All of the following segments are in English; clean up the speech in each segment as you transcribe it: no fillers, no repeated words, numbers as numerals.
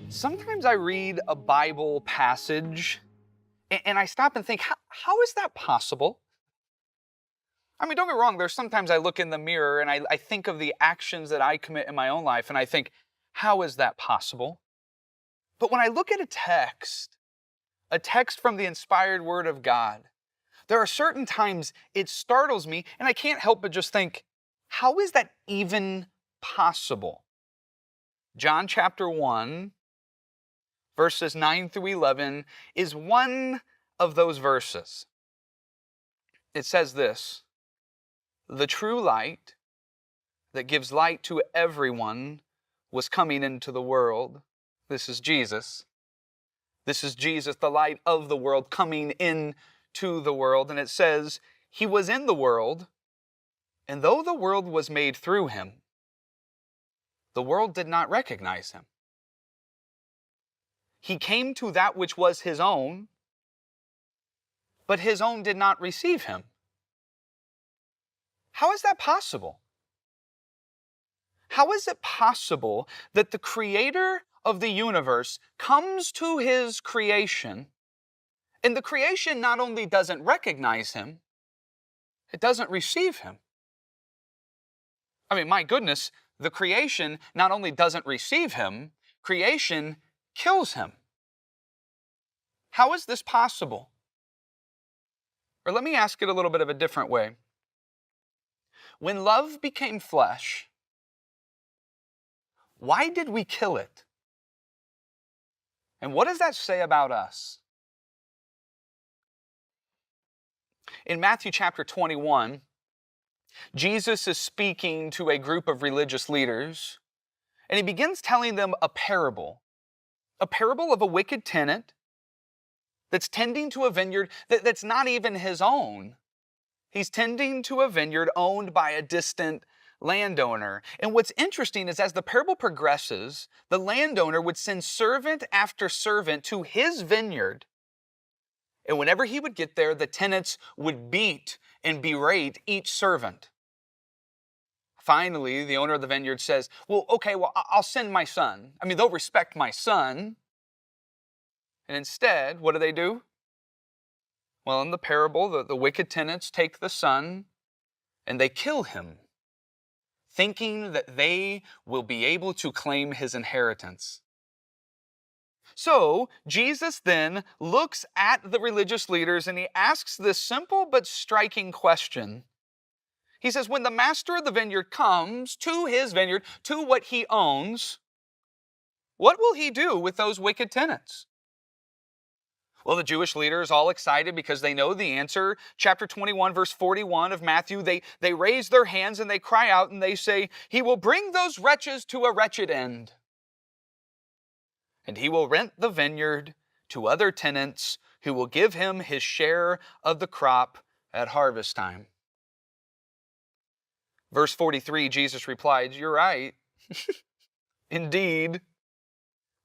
Sometimes I read a Bible passage and I stop and think, how is that possible? I mean, don't get me wrong, there's sometimes I look in the mirror and I think of the actions that I commit in my own life and I think, how is that possible? But when I look at a text from the inspired Word of God, there are certain times it startles me and I can't help but just think, how is that even possible? John chapter 1, verses 9 through 11 is one of those verses. It says this: "The true light that gives light to everyone was coming into the world." This is Jesus. This is Jesus, the light of the world, coming into the world. And it says, "He was in the world, and though the world was made through him, the world did not recognize him. He came to that which was his own, but his own did not receive him." How is that possible? How is it possible that the creator of the universe comes to his creation, and the creation not only doesn't recognize him, it doesn't receive him? I mean, my goodness, the creation not only doesn't receive him, creation kills him. How is this possible? Or let me ask it a little bit of a different way. When love became flesh, why did we kill it? And what does that say about us? In Matthew chapter 21, Jesus is speaking to a group of religious leaders, and he begins telling them a parable of a wicked tenant that's tending to a vineyard that's not even his own. He's tending to a vineyard owned by a distant landowner. And what's interesting is as the parable progresses, the landowner would send servant after servant to his vineyard. And whenever he would get there, the tenants would beat and berate each servant. Finally, the owner of the vineyard says, well, I'll send my son. I mean, they'll respect my son. And instead, what do? Well, in the parable, the wicked tenants take the son and they kill him, thinking that they will be able to claim his inheritance. So, Jesus then looks at the religious leaders and he asks this simple but striking question. He says, when the master of the vineyard comes to his vineyard, to what he owns, what will he do with those wicked tenants? Well, the Jewish leaders all excited because they know the answer. Chapter 21, verse 41 of Matthew, they raise their hands and they cry out and they say, "He will bring those wretches to a wretched end. And he will rent the vineyard to other tenants who will give him his share of the crop at harvest time." Verse 43, Jesus replied, "You're right. Indeed,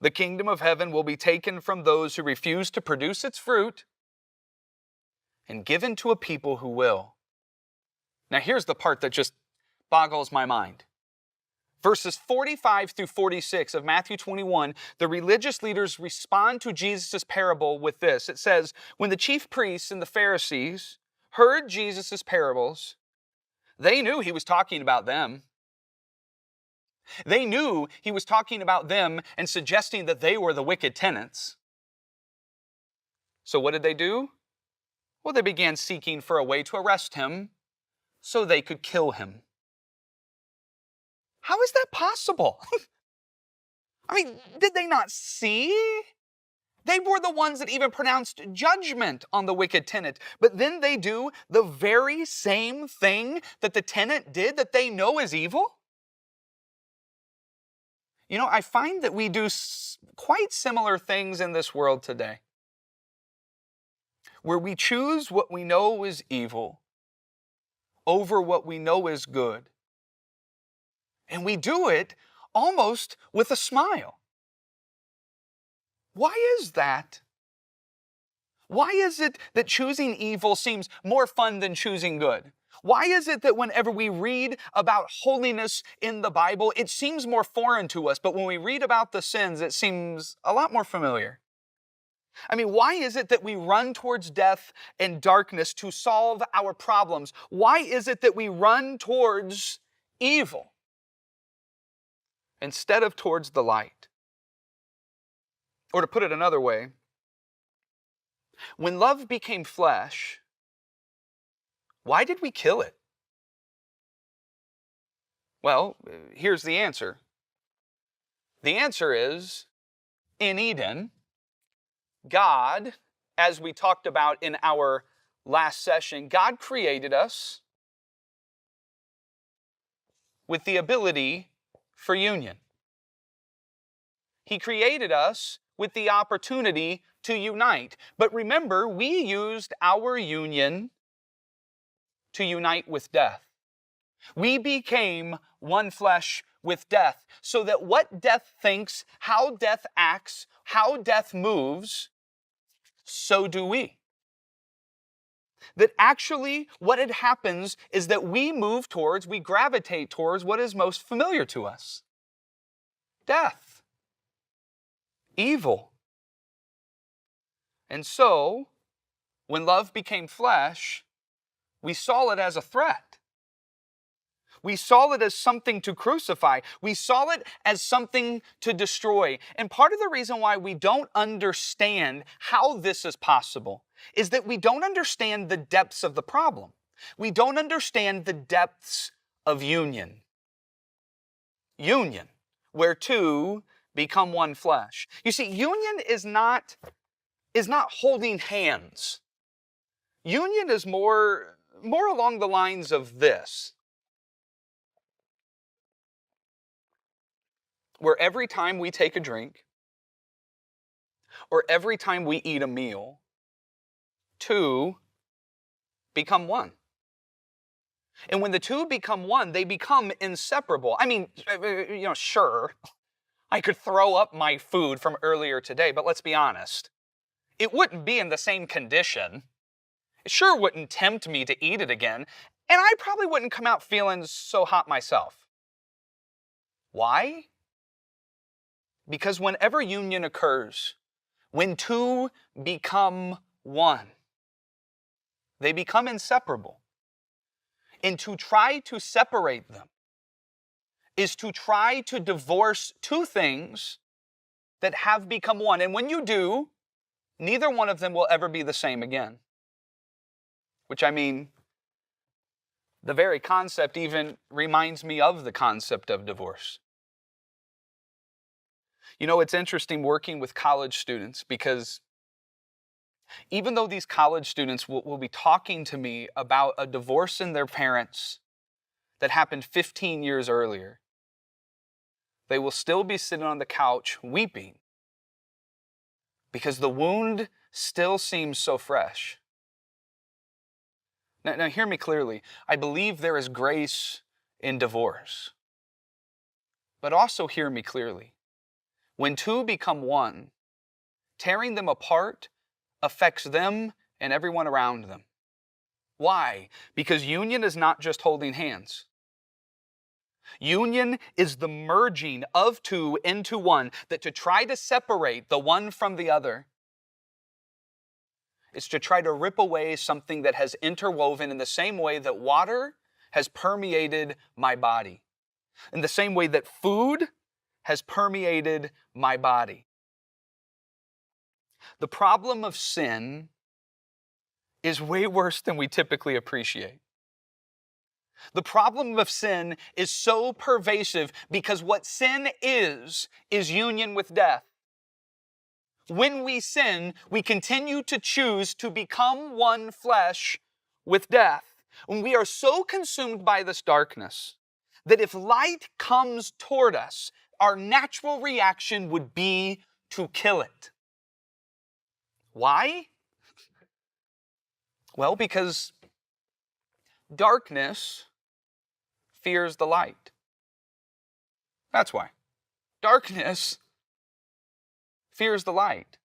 the kingdom of heaven will be taken from those who refuse to produce its fruit and given to a people who will." Now here's the part that just boggles my mind. Verses 45 through 46 of Matthew 21, the religious leaders respond to Jesus' parable with this. It says, when the chief priests and the Pharisees heard Jesus' parables, they knew he was talking about them. They knew he was talking about them and suggesting that they were the wicked tenants. So what did they do? Well, they began seeking for a way to arrest him so they could kill him. How is that possible? I mean, did they not see? They were the ones that even pronounced judgment on the wicked tenant. But then they do the very same thing that the tenant did that they know is evil? You know, I find that we do quite similar things in this world today, where we choose what we know is evil over what we know is good. And we do it almost with a smile. Why is that? Why is it that choosing evil seems more fun than choosing good? Why is it that whenever we read about holiness in the Bible, it seems more foreign to us, but when we read about the sins, it seems a lot more familiar? I mean, why is it that we run towards death and darkness to solve our problems? Why is it that we run towards evil instead of towards the light? Or to put it another way, when love became flesh, why did we kill it? Well, here's the answer. The answer is, in Eden, God, as we talked about in our last session, God created us with the ability for union. He created us with the opportunity to unite. But remember, we used our union to unite with death. We became one flesh with death, so that what death thinks, how death acts, how death moves, so do we. That actually what it happens is that we gravitate towards what is most familiar to us. Death. Evil. And so, when love became flesh, we saw it as a threat. We saw it as something to crucify. We saw it as something to destroy. And part of the reason why we don't understand how this is possible is that we don't understand the depths of the problem. We don't understand the depths of union. Union, where two become one flesh. You see, union is not holding hands. Union is more along the lines of this. Where every time we take a drink, or every time we eat a meal, two become one. And when the two become one, they become inseparable. I mean, sure, I could throw up my food from earlier today, but let's be honest. It wouldn't be in the same condition. It sure wouldn't tempt me to eat it again, and I probably wouldn't come out feeling so hot myself. Why? Because whenever union occurs, when two become one, they become inseparable. And to try to separate them is to try to divorce two things that have become one. And when you do, neither one of them will ever be the same again. Which, I mean, the very concept even reminds me of the concept of divorce. You know, it's interesting working with college students because even though these college students will be talking to me about a divorce in their parents that happened 15 years earlier, they will still be sitting on the couch weeping because the wound still seems so fresh. Now hear me clearly. I believe there is grace in divorce. But also hear me clearly. When two become one, tearing them apart affects them and everyone around them. Why? Because union is not just holding hands. Union is the merging of two into one, that to try to separate the one from the other is to try to rip away something that has interwoven in the same way that water has permeated my body, in the same way that food has permeated my body. The problem of sin is way worse than we typically appreciate. The problem of sin is so pervasive because what sin is union with death. When we sin, we continue to choose to become one flesh with death. And we are so consumed by this darkness that if light comes toward us, our natural reaction would be to kill it. Why? Well, because darkness fears the light. That's why. Darkness fears the light.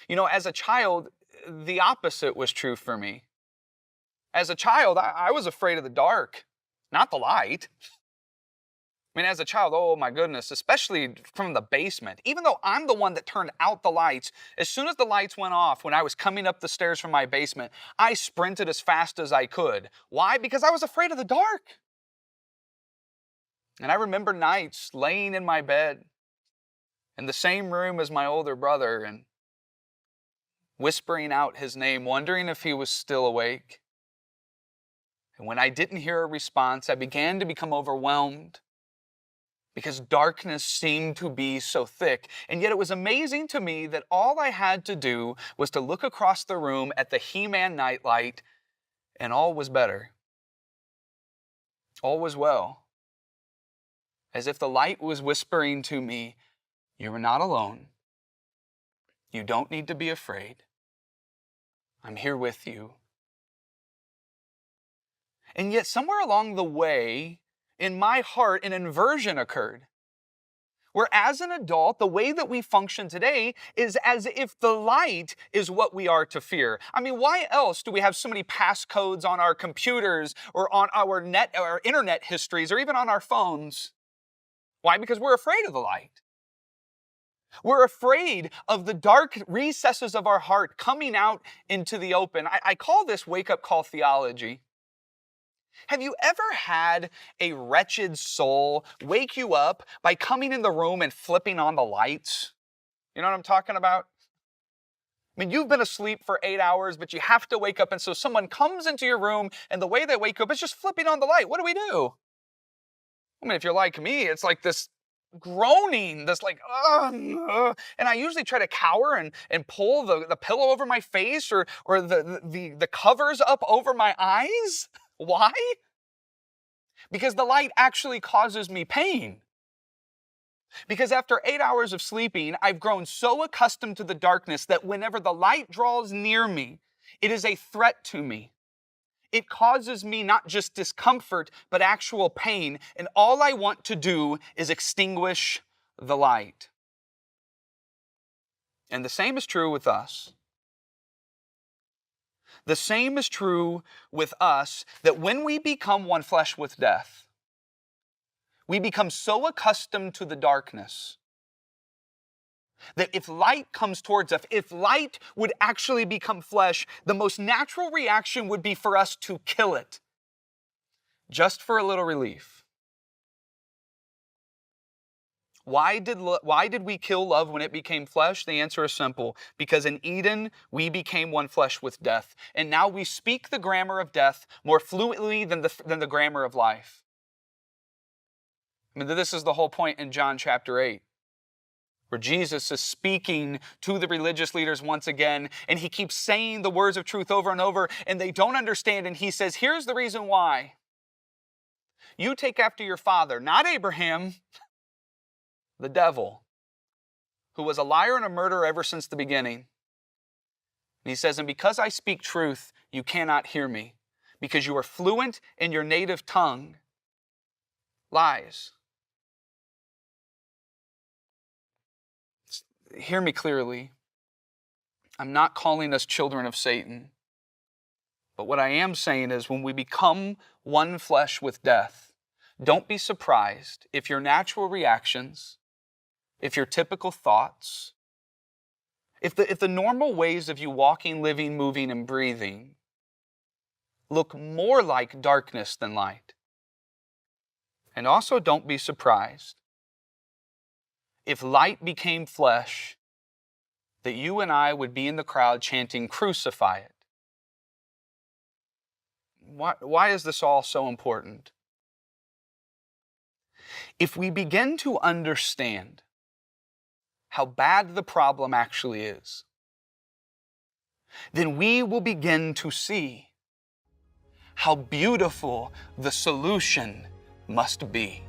As a child, the opposite was true for me. As a child, I was afraid of the dark, not the light. As a child, oh my goodness, especially from the basement, even though I'm the one that turned out the lights, as soon as the lights went off when I was coming up the stairs from my basement, I sprinted as fast as I could. Why? Because I was afraid of the dark. And I remember nights laying in my bed in the same room as my older brother and whispering out his name, wondering if he was still awake. And when I didn't hear a response, I began to become overwhelmed because darkness seemed to be so thick. And yet it was amazing to me that all I had to do was to look across the room at the He-Man nightlight, and all was better. All was well. As if the light was whispering to me, "You are not alone. You don't need to be afraid. I'm here with you." And yet somewhere along the way, in my heart, an inversion occurred. Where as an adult, the way that we function today is as if the light is what we are to fear. Why else do we have so many passcodes on our computers or on our internet histories or even on our phones? Why? Because we're afraid of the light. We're afraid of the dark recesses of our heart coming out into the open. I call this wake-up call theology. Have you ever had a wretched soul wake you up by coming in the room and flipping on the lights? You know what I'm talking about? You've been asleep for 8 hours, but you have to wake up, and so someone comes into your room, and the way they wake you up is just flipping on the light. What do we do? If you're like me, it's like this groaning, this like, and I usually try to cower and pull the pillow over my face or the covers up over my eyes. Why? Because the light actually causes me pain. Because after 8 hours of sleeping, I've grown so accustomed to the darkness that whenever the light draws near me, it is a threat to me. It causes me not just discomfort, but actual pain. And all I want to do is extinguish the light. And the same is true with us. The same is true with us, that when we become one flesh with death, we become so accustomed to the darkness that if light comes towards us, if light would actually become flesh, the most natural reaction would be for us to kill it, just for a little relief. Why did we kill love when it became flesh? The answer is simple. Because in Eden, we became one flesh with death. And now we speak the grammar of death more fluently than the grammar of life. This is the whole point in John chapter 8. Where Jesus is speaking to the religious leaders once again, and he keeps saying the words of truth over and over, and they don't understand, and he says, here's the reason why. You take after your father, not Abraham, the devil, who was a liar and a murderer ever since the beginning. And he says, and because I speak truth, you cannot hear me, because you are fluent in your native tongue. Lies. Hear me clearly. I'm not calling us children of Satan. But what I am saying is when we become one flesh with death, don't be surprised if your natural reactions, if your typical thoughts, if the normal ways of you walking, living, moving, and breathing look more like darkness than light. And also don't be surprised if light became flesh, that you and I would be in the crowd chanting, "Crucify it." Why is this all so important? If we begin to understand how bad the problem actually is, then we will begin to see how beautiful the solution must be.